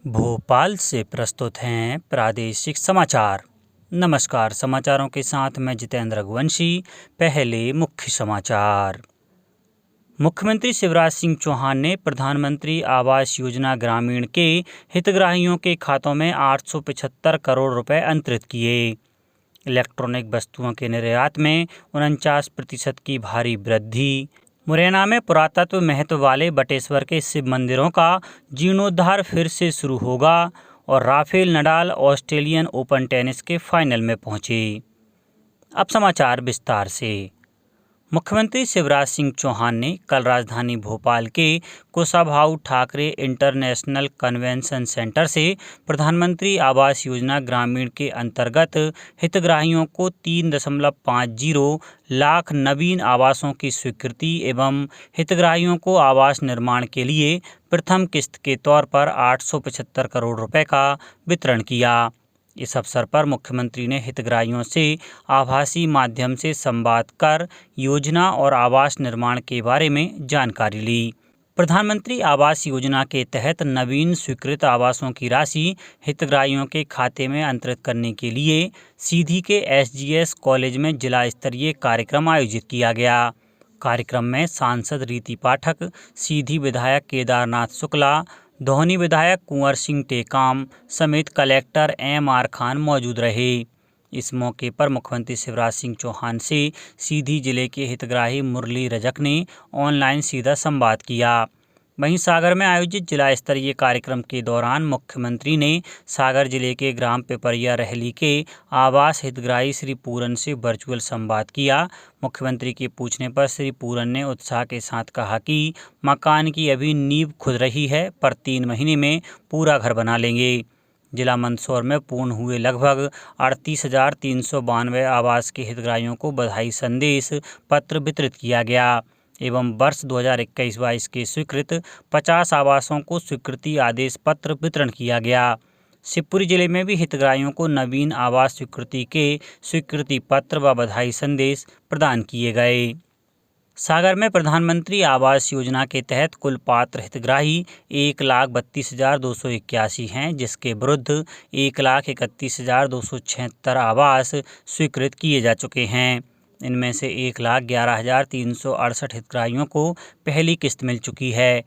भोपाल से प्रस्तुत हैं प्रादेशिक समाचार। नमस्कार, समाचारों के साथ मैं जितेंद्र रघुवंशी। पहले मुख्य समाचार। मुख्यमंत्री शिवराज सिंह चौहान ने प्रधानमंत्री आवास योजना ग्रामीण के हितग्राहियों के खातों में 875 करोड़ रुपए अंतरित किए। इलेक्ट्रॉनिक वस्तुओं के निर्यात में 49% की भारी वृद्धि। मुरैना में पुरातत्व महत्व वाले बटेश्वर के शिव मंदिरों का जीर्णोद्धार फिर से शुरू होगा। और Rafael Nadal Australian open tennis के फाइनल में पहुंचे। अब समाचार विस्तार से। मुख्यमंत्री शिवराज सिंह चौहान ने कल राजधानी भोपाल के Kushabhau Thackeray international convention centre से प्रधानमंत्री आवास योजना ग्रामीण के अंतर्गत हितग्राहियों को 3.50 लाख नवीन आवासों की स्वीकृति एवं हितग्राहियों को आवास निर्माण के लिए प्रथम किस्त के तौर पर 875 करोड़ रुपए का वितरण किया। इस अवसर पर मुख्यमंत्री ने हितग्राहियों से आभासी माध्यम से संवाद कर योजना और आवास निर्माण के बारे में जानकारी ली। प्रधानमंत्री आवास योजना के तहत नवीन स्वीकृत आवासों की राशि हितग्राहियों के खाते में अंतरित करने के लिए सीधी के SGS कॉलेज में जिला स्तरीय कार्यक्रम आयोजित किया गया। कार्यक्रम में सांसद रीति पाठक, सीधी विधायक केदारनाथ शुक्ला, धौनी विधायक कुंवर सिंह टेकाम समेत कलेक्टर MR खान मौजूद रहे। इस मौके पर मुख्यमंत्री शिवराज सिंह चौहान से सीधी जिले के हितग्राही मुरली रजक ने ऑनलाइन सीधा संवाद किया। वहीं सागर में आयोजित जिला स्तरीय कार्यक्रम के दौरान मुख्यमंत्री ने सागर जिले के ग्राम पिपरिया रहली के आवास हितग्राही श्री पूरन से वर्चुअल संवाद किया। मुख्यमंत्री के पूछने पर श्री पूरन ने उत्साह के साथ कहा कि मकान की अभी नींव खुद रही है, पर 3 महीने में पूरा घर बना लेंगे। जिला मंदसौर में पूर्ण हुए लगभग 38,392 आवास के हितग्राहियों को बधाई संदेश पत्र वितरित किया गया एवं वर्ष 2021-22 के स्वीकृत 50 आवासों को स्वीकृति आदेश पत्र वितरण किया गया। शिवपुरी जिले में भी हितग्राहियों को नवीन आवास स्वीकृति के स्वीकृति पत्र व बधाई संदेश प्रदान किए गए। सागर में प्रधानमंत्री आवास योजना के तहत कुल पात्र हितग्राही 1,32,281 हैं, जिसके विरुद्ध 1,31,276 आवास स्वीकृत किए जा चुके हैं। इनमें से 1,11,368 हितग्राहियों को पहली किस्त मिल चुकी है।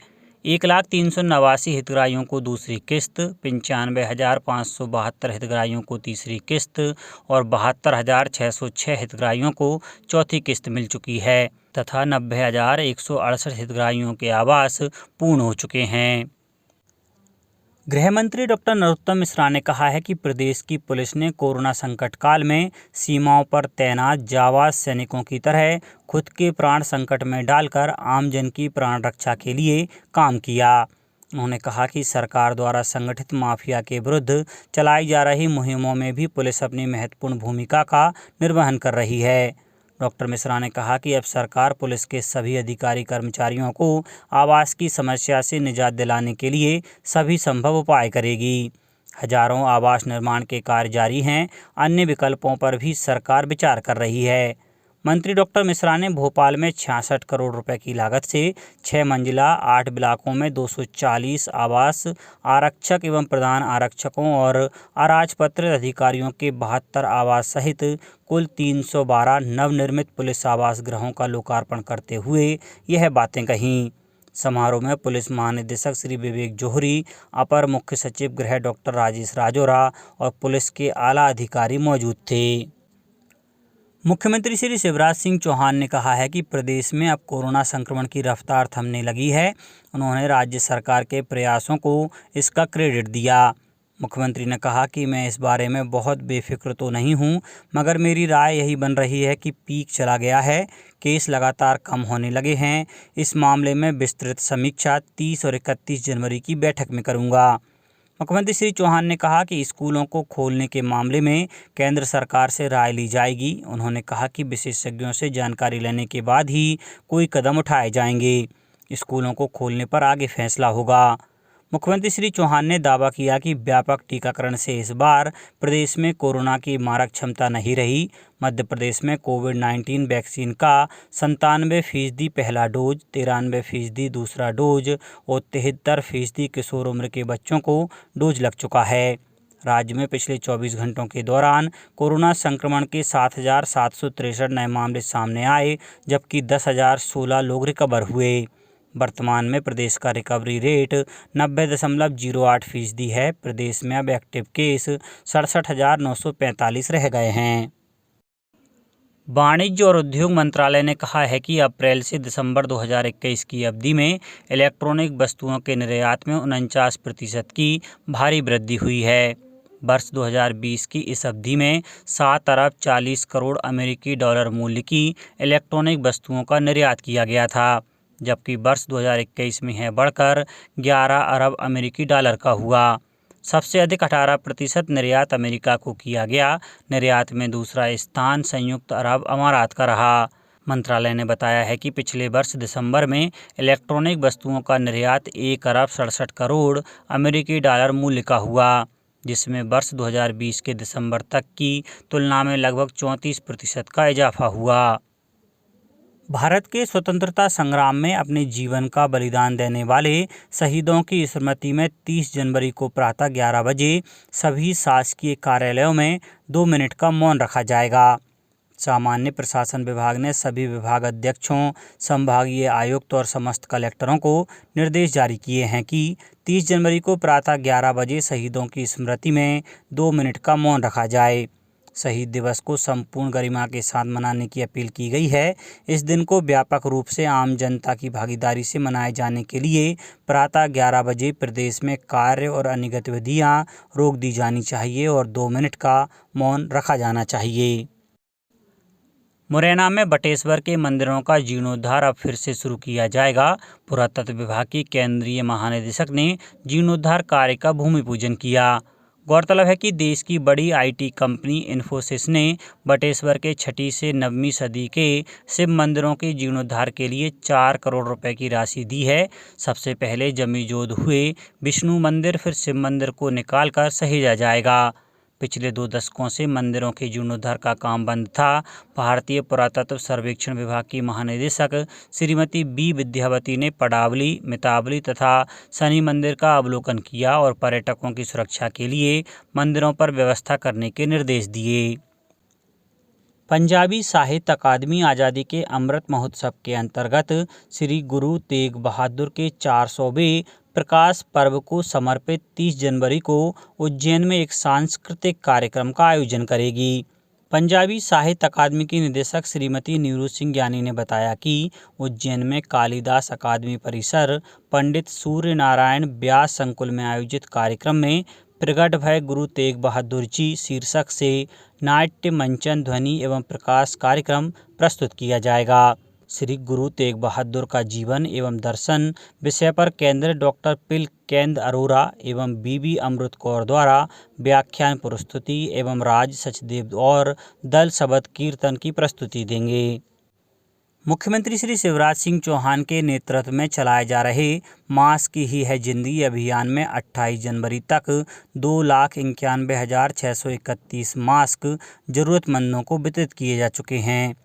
1,389 हितग्राहियों को दूसरी किस्त, 95,572 हितग्राहियों को तीसरी किस्त और 72,606 हितग्राहियों को चौथी किस्त मिल चुकी है तथा 90,168 हितग्राहियों के आवास पूर्ण हो चुके हैं। गृह मंत्री डॉक्टर नरोत्तम मिश्रा ने कहा है कि प्रदेश की पुलिस ने कोरोना संकट काल में सीमाओं पर तैनात जांबाज सैनिकों की तरह खुद के प्राण संकट में डालकर आमजन की प्राण रक्षा के लिए काम किया। उन्होंने कहा कि सरकार द्वारा संगठित माफिया के विरुद्ध चलाई जा रही मुहिमों में भी पुलिस अपनी महत्वपूर्ण भूमिका का निर्वहन कर रही है। डॉक्टर मिश्रा ने कहा कि अब सरकार पुलिस के सभी अधिकारी कर्मचारियों को आवास की समस्या से निजात दिलाने के लिए सभी संभव उपाय करेगी। हजारों आवास निर्माण के कार्य जारी हैं। अन्य विकल्पों पर भी सरकार विचार कर रही है। मंत्री डॉक्टर मिश्रा ने भोपाल में 66 करोड़ रुपए की लागत से 6 मंजिला 8 ब्लॉकों में 240 आवास आरक्षक एवं प्रधान आरक्षकों और अराजपत्रित अधिकारियों के 72 आवास सहित कुल 312 नवनिर्मित पुलिस आवास गृहों का लोकार्पण करते हुए यह बातें कहीं। समारोह में पुलिस महानिदेशक श्री विवेक जोहरी, अपर मुख्य सचिव गृह डॉक्टर राजेश राजौरा और पुलिस के आला अधिकारी मौजूद थे। मुख्यमंत्री श्री शिवराज सिंह चौहान ने कहा है कि प्रदेश में अब कोरोना संक्रमण की रफ्तार थमने लगी है। उन्होंने राज्य सरकार के प्रयासों को इसका क्रेडिट दिया। मुख्यमंत्री ने कहा कि मैं इस बारे में बहुत बेफिक्र तो नहीं हूं, मगर मेरी राय यही बन रही है कि पीक चला गया है, केस लगातार कम होने लगे हैं। इस मामले में विस्तृत समीक्षा 30 और 31 जनवरी की बैठक में करूँगा। मुख्यमंत्री श्री चौहान ने कहा कि स्कूलों को खोलने के मामले में केंद्र सरकार से राय ली जाएगी। उन्होंने कहा कि विशेषज्ञों से जानकारी लेने के बाद ही कोई कदम उठाए जाएंगे। स्कूलों को खोलने पर आगे फैसला होगा। मुख्यमंत्री श्री चौहान ने दावा किया कि व्यापक टीकाकरण से इस बार प्रदेश में कोरोना की मारक क्षमता नहीं रही। मध्य प्रदेश में कोविड-19 वैक्सीन का 97% पहला डोज, 93% दूसरा डोज और 73% किशोर उम्र के बच्चों को डोज लग चुका है। राज्य में पिछले 24 घंटों के दौरान कोरोना संक्रमण के 7,763 नए मामले सामने आए, जबकि 10,016 लोग रिकवर हुए। वर्तमान में प्रदेश का रिकवरी रेट 90.08% है। प्रदेश में अब एक्टिव केस 67,945 रह गए हैं। वाणिज्य और उद्योग मंत्रालय ने कहा है कि अप्रैल से दिसंबर 2021 की अवधि में इलेक्ट्रॉनिक वस्तुओं के निर्यात में 49% की भारी वृद्धि हुई है। वर्ष 2020 की इस अवधि में 7 अरब 40 करोड़ अमेरिकी डॉलर मूल्य की इलेक्ट्रॉनिक वस्तुओं का निर्यात किया गया था, जबकि वर्ष 2021 में यह बढ़कर 11 अरब अमेरिकी डॉलर का हुआ। सबसे अधिक 18% निर्यात अमेरिका को किया गया। निर्यात में दूसरा स्थान संयुक्त अरब अमारात का रहा। मंत्रालय ने बताया है कि पिछले वर्ष दिसंबर में इलेक्ट्रॉनिक वस्तुओं का निर्यात 1 अरब 67 करोड़ अमेरिकी डॉलर मूल्य का हुआ, जिसमें वर्ष 2020 के दिसंबर तक की तुलना में लगभग 34% का इजाफा हुआ। भारत के स्वतंत्रता संग्राम में अपने जीवन का बलिदान देने वाले शहीदों की स्मृति में 30 जनवरी को प्रातः 11 बजे सभी शासकीय कार्यालयों में 2 मिनट का मौन रखा जाएगा। सामान्य प्रशासन विभाग ने सभी विभागाध्यक्षों, संभागीय आयुक्त और समस्त कलेक्टरों को निर्देश जारी किए हैं कि 30 जनवरी को प्रातः 11 बजे शहीदों की स्मृति में 2 मिनट का मौन रखा जाए। शहीद दिवस को संपूर्ण गरिमा के साथ मनाने की अपील की गई है। इस दिन को व्यापक रूप से आम जनता की भागीदारी से मनाए जाने के लिए प्रातः 11 बजे प्रदेश में कार्य और अन्य गतिविधियां रोक दी जानी चाहिए और 2 मिनट का मौन रखा जाना चाहिए। मुरैना में बटेश्वर के मंदिरों का जीर्णोद्धार अब फिर से शुरू किया जाएगा। पुरातत्व विभाग की केंद्रीय महानिदेशक ने जीर्णोद्धार कार्य का भूमि पूजन किया। गौरतलब है कि देश की बड़ी आईटी कंपनी इन्फोसिस ने बटेश्वर के 6वीं से 9वीं सदी के शिव मंदिरों के जीर्णोद्धार के लिए 4 करोड़ रुपए की राशि दी है। सबसे पहले जमीजोद हुए विष्णु मंदिर, फिर शिव मंदिर को निकालकर सहेजा जाएगा। पिछले 2 दशकों से मंदिरों के जीर्णोद्धार का काम बंद था। भारतीय पुरातत्व सर्वेक्षण विभाग की महानिदेशक श्रीमती बी विद्यावती ने पडावली, मितावली तथा शनि मंदिर का अवलोकन किया और पर्यटकों की सुरक्षा के लिए मंदिरों पर व्यवस्था करने के निर्देश दिए। पंजाबी साहित्य अकादमी आज़ादी के अमृत महोत्सव के अंतर्गत श्री गुरु तेग बहादुर के 400वें प्रकाश पर्व को समर्पित 30 जनवरी को उज्जैन में एक सांस्कृतिक कार्यक्रम का आयोजन करेगी। पंजाबी साहित्य अकादमी की निदेशक श्रीमती नीरू सिंह ज्ञानी ने बताया कि उज्जैन में कालिदास अकादमी परिसर पंडित सूर्य नारायण व्यास संकुल में आयोजित कार्यक्रम में प्रगट भय गुरु तेग बहादुर जी शीर्षक से नाट्य, मंचन, ध्वनि एवं प्रकाश कार्यक्रम प्रस्तुत किया जाएगा। श्री गुरु तेग बहादुर का जीवन एवं दर्शन विषय पर केंद्रीय डॉक्टर पिलकेंद्र अरोरा एवं बीबी अमृत कौर द्वारा व्याख्यान प्रस्तुति एवं राज सचदेव और दल शबद कीर्तन की प्रस्तुति देंगे। मुख्यमंत्री श्री शिवराज सिंह चौहान के नेतृत्व में चलाए जा रहे मास्क ही है जिंदगी अभियान में 28 जनवरी तक 2,91,631 मास्क जरूरतमंदों को वितरित किए जा चुके हैं।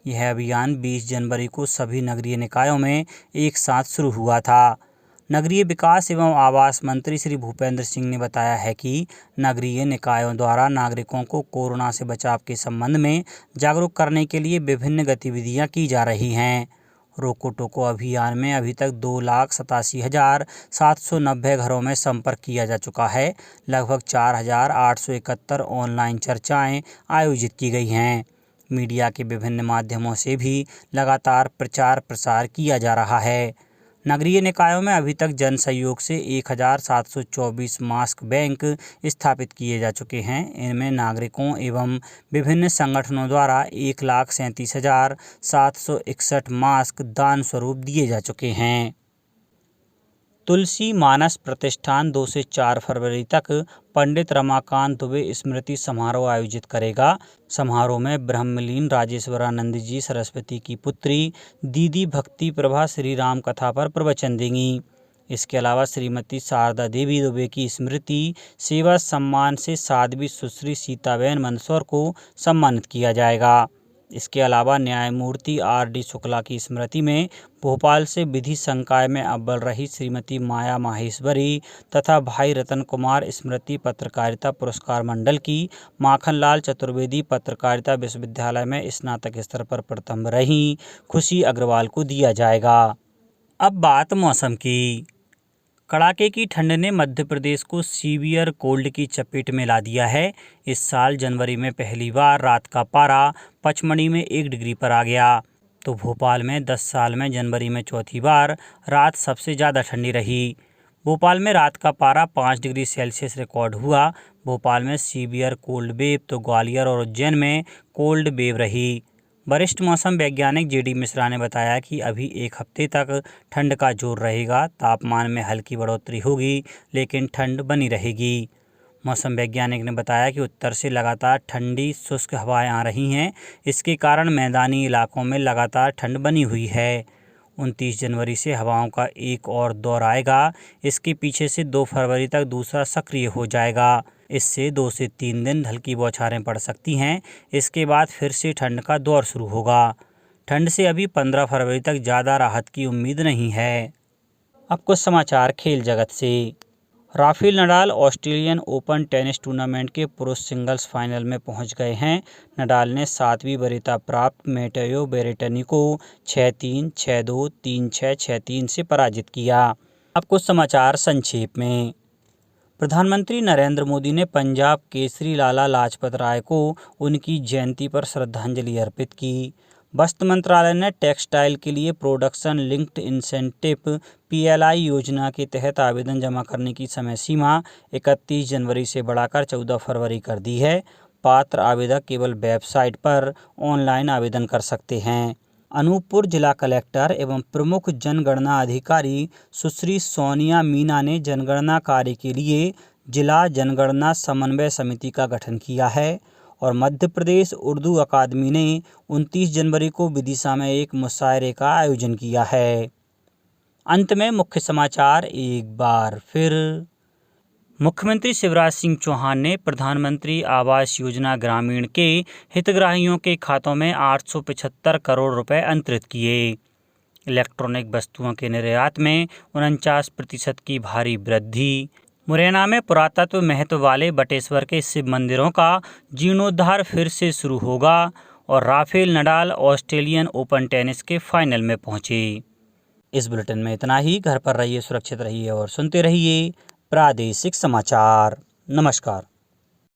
यह अभियान 20 जनवरी को सभी नगरीय निकायों में एक साथ शुरू हुआ था। नगरीय विकास एवं आवास मंत्री श्री भूपेंद्र सिंह ने बताया है कि नगरीय निकायों द्वारा नागरिकों को कोरोना से बचाव के संबंध में जागरूक करने के लिए विभिन्न गतिविधियां की जा रही हैं। रोको टोको अभियान में अभी तक 2,87,790 घरों में संपर्क किया जा चुका है। लगभग 4,871 ऑनलाइन चर्चाएं आयोजित की गई हैं। मीडिया के विभिन्न माध्यमों से भी लगातार प्रचार प्रसार किया जा रहा है। नगरीय निकायों में अभी तक जन सहयोग से 1,724 मास्क बैंक स्थापित किए जा चुके हैं। इनमें नागरिकों एवं विभिन्न संगठनों द्वारा 1,37,761 मास्क दान स्वरूप दिए जा चुके हैं। तुलसी मानस प्रतिष्ठान 2 से 4 फरवरी तक पंडित रमाकांत दुबे स्मृति समारोह आयोजित करेगा। समारोह में ब्रह्मलीन राजेश्वरानंद जी सरस्वती की पुत्री दीदी भक्ति प्रभा श्री राम कथा पर प्रवचन देंगी। इसके अलावा श्रीमती शारदा देवी दुबे की स्मृति सेवा सम्मान से साध्वी सुश्री सीताबेन मंदसौर को सम्मानित किया जाएगा। इसके अलावा न्यायमूर्ति R.D. शुक्ला की स्मृति में भोपाल से विधि संकाय में अव्वल रही श्रीमती माया माहेश्वरी तथा भाई रतन कुमार स्मृति पत्रकारिता पुरस्कार मंडल की माखनलाल चतुर्वेदी पत्रकारिता विश्वविद्यालय में स्नातक स्तर पर प्रथम रही खुशी अग्रवाल को दिया जाएगा। अब बात मौसम की। कड़ाके की ठंड ने मध्य प्रदेश को सीवियर कोल्ड की चपेट में ला दिया है। इस साल जनवरी में पहली बार रात का पारा पचमढ़ी में 1 डिग्री पर आ गया, तो भोपाल में 10 साल में जनवरी में चौथी बार रात सबसे ज़्यादा ठंडी रही। भोपाल में रात का पारा 5 डिग्री सेल्सियस रिकॉर्ड हुआ। भोपाल में सीवियर कोल्ड वेव तो ग्वालियर और उज्जैन में कोल्ड वेव रही। वरिष्ठ मौसम वैज्ञानिक JD मिश्रा ने बताया कि अभी 1 हफ्ते तक ठंड का जोर रहेगा। तापमान में हल्की बढ़ोतरी होगी, लेकिन ठंड बनी रहेगी। मौसम वैज्ञानिक ने बताया कि उत्तर से लगातार ठंडी शुष्क हवाएं आ रही हैं। इसके कारण मैदानी इलाकों में लगातार ठंड बनी हुई है। 29 जनवरी से हवाओं का एक और दौर आएगा। इसके पीछे से 2 फरवरी तक दूसरा सक्रिय हो जाएगा। इससे 2 से 3 दिन हल्की बौछारें पड़ सकती हैं। इसके बाद फिर से ठंड का दौर शुरू होगा। ठंड से अभी 15 फरवरी तक ज़्यादा राहत की उम्मीद नहीं है। अब कुछ समाचार खेल जगत से। Rafael Nadal Australian open tennis tournament के पुरुष सिंगल्स फाइनल में पहुंच गए हैं। नडाल ने 7वीं वरीयता प्राप्त मैटेओ बेरेटनी को 6-3, 6-2, 3-6, 6-3 से पराजित किया। अब कुछ समाचार संक्षेप में। प्रधानमंत्री नरेंद्र मोदी ने पंजाब केसरी लाला लाजपत राय को उनकी जयंती पर श्रद्धांजलि अर्पित की। वस्त्र मंत्रालय ने टेक्सटाइल के लिए प्रोडक्शन लिंक्ड इंसेंटिव PLI योजना के तहत आवेदन जमा करने की समय सीमा 31 जनवरी से बढ़ाकर 14 फरवरी कर दी है। पात्र आवेदक केवल वेबसाइट पर ऑनलाइन आवेदन कर सकते हैं। अनूपपुर जिला कलेक्टर एवं प्रमुख जनगणना अधिकारी सुश्री सोनिया मीना ने जनगणना कार्य के लिए जिला जनगणना समन्वय समिति का गठन किया है। और मध्य प्रदेश उर्दू अकादमी ने 29 जनवरी को विदिशा में एक मुशायरे का आयोजन किया है। अंत में मुख्य समाचार एक बार फिर। मुख्यमंत्री शिवराज सिंह चौहान ने प्रधानमंत्री आवास योजना ग्रामीण के हितग्राहियों के खातों में 875 करोड़ रुपए अंतरित किए। इलेक्ट्रॉनिक वस्तुओं के निर्यात में 49% की भारी वृद्धि। मुरैना में पुरातत्व महत्व वाले बटेश्वर के शिव मंदिरों का जीर्णोद्धार फिर से शुरू होगा। और Rafael Nadal Australian open tennis के फाइनल में पहुंचे। इस बुलेटिन में इतना ही। घर पर रहिए, सुरक्षित रहिए और सुनते रहिए प्रादेशिक समाचार। नमस्कार।